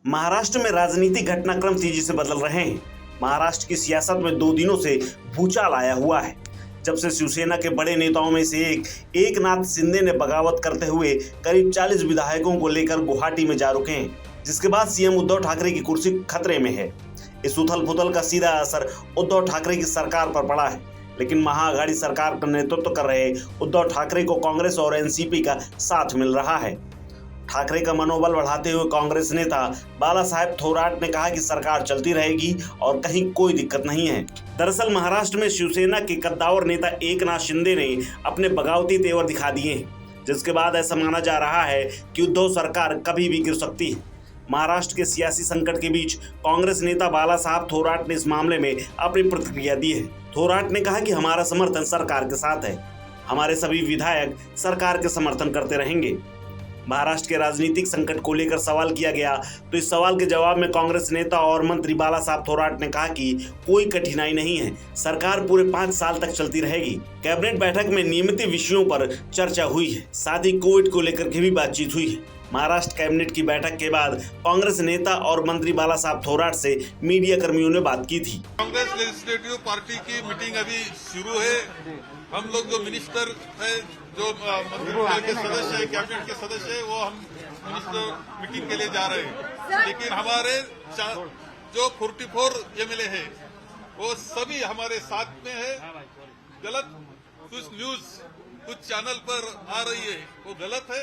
महाराष्ट्र में राजनीतिक घटनाक्रम तेजी से बदल रहे हैं। महाराष्ट्र की सियासत में 2 दिनों से भूचाल आया हुआ है। जब से शिवसेना के बड़े नेताओं में से एकनाथ शिंदे ने बगावत करते हुए करीब 40 विधायकों को लेकर गुवाहाटी में जा रुके हैं, जिसके बाद सीएम उद्धव ठाकरे की कुर्सी खतरे में है। इस उथल पुथल का सीधा असर उद्धव ठाकरे की सरकार पर पड़ा है, लेकिन महाअघाड़ी सरकार का नेतृत्व कर रहे उद्धव ठाकरे को कांग्रेस और एनसीपी का साथ मिल रहा है। ठाकरे का मनोबल बढ़ाते हुए कांग्रेस नेता बाला साहेब थोराट ने कहा कि सरकार चलती रहेगी और कहीं कोई दिक्कत नहीं है। दरअसल महाराष्ट्र में शिवसेना के कद्दावर नेता एकनाथ शिंदे ने अपने बगावती तेवर दिखा दिए हैं, जिसके बाद ऐसा माना जा रहा है कि उद्धव सरकार कभी भी गिर सकती है। महाराष्ट्र के सियासी संकट के बीच कांग्रेस नेता बाला साहब थोराट ने इस मामले में अपनी प्रतिक्रिया दी है। थोराट ने कहा कि हमारा समर्थन सरकार के साथ है, हमारे सभी विधायक सरकार के समर्थन करते रहेंगे। महाराष्ट्र के राजनीतिक संकट को लेकर सवाल किया गया तो इस सवाल के जवाब में कांग्रेस नेता और मंत्री बाला साहब थोराट ने कहा कि कोई कठिनाई नहीं है, सरकार पूरे 5 साल तक चलती रहेगी। कैबिनेट बैठक में नियमित विषयों पर चर्चा हुई है, साथ ही कोविड को लेकर के भी बातचीत हुई है। महाराष्ट्र कैबिनेट की बैठक के बाद कांग्रेस नेता और मंत्री बाला साहब थोराट से मीडिया कर्मियों ने बात की थी। कांग्रेस लेजिस्लेटिव पार्टी की मीटिंग अभी शुरू है। हम लोग जो मिनिस्टर है, जो मंत्रिमंडल के सदस्य है, कैबिनेट के सदस्य है, वो हम मिनिस्टर मीटिंग के लिए जा रहे हैं। लेकिन हमारे जो 44 एमएलए है, वो सभी हमारे साथ में है। गलत कुछ न्यूज कुछ चैनल पर आ रही है, वो गलत है।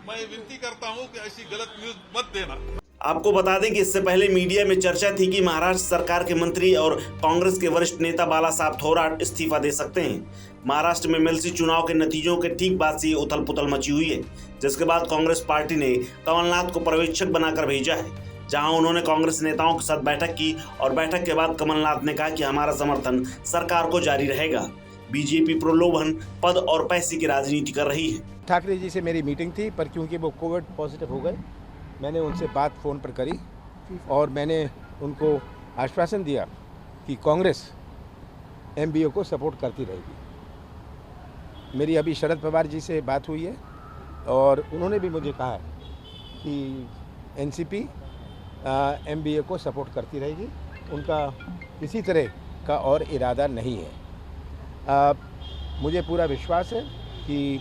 मैं विनती करता हूं कि ऐसी गलत न्यूज मत देना। आपको बता दें कि इससे पहले मीडिया में चर्चा थी कि महाराष्ट्र सरकार के मंत्री और कांग्रेस के वरिष्ठ नेता बाला साहब थोराट इस्तीफा दे सकते हैं। महाराष्ट्र में एमएलसी चुनाव के नतीजों के ठीक बाद से उथल पुथल मची हुई है, जिसके बाद कांग्रेस पार्टी ने कमलनाथ को पर्यवेक्षक बनाकर भेजा है, जहां उन्होंने कांग्रेस नेताओं के साथ बैठक की और बैठक के बाद कमलनाथ ने कहा कि हमारा समर्थन सरकार को जारी रहेगा। बीजेपी प्रलोभन, पद और पैसे की राजनीति कर रही है। ठाकरे जी से मेरी मीटिंग थी, पर क्योंकि वो कोविड पॉजिटिव हो गए, मैंने उनसे बात फ़ोन पर करी और मैंने उनको आश्वासन दिया कि कांग्रेस एमबीओ को सपोर्ट करती रहेगी। मेरी अभी शरद पवार जी से बात हुई है और उन्होंने भी मुझे कहा है कि एनसीपी एमबीओ को सपोर्ट करती रहेगी, उनका किसी तरह का और इरादा नहीं है। मुझे पूरा विश्वास है कि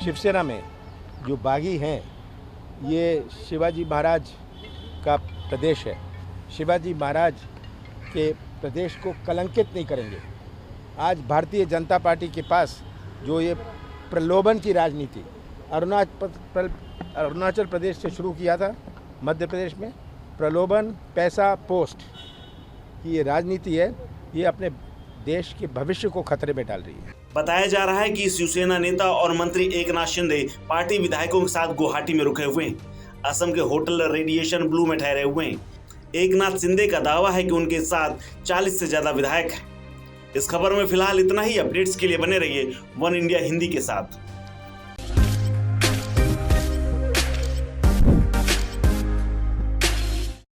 शिवसेना में जो बागी हैं, ये शिवाजी महाराज का प्रदेश है। शिवाजी महाराज के प्रदेश को कलंकित नहीं करेंगे। आज भारतीय जनता पार्टी के पास जो ये प्रलोभन की राजनीति अरुणाचल प्रदेश से शुरू किया था, मध्य प्रदेश में प्रलोभन, पैसा, पोस्ट की ये राजनीति है, ये अपने देश के भविष्य को खतरे में डाल रही है। बताया जा रहा है कि शिवसेना नेता और मंत्री एकनाथ शिंदे पार्टी विधायकों के साथ गुवाहाटी में रुके हुए हैं। असम के होटल रेडिएशन ब्लू में ठहरे हुए हैं। एकनाथ शिंदे का दावा है कि उनके साथ 40 से ज्यादा विधायक हैं। इस खबर में फिलहाल इतना ही। अपडेट्स के लिए बने रहिए वन इंडिया हिंदी के साथ।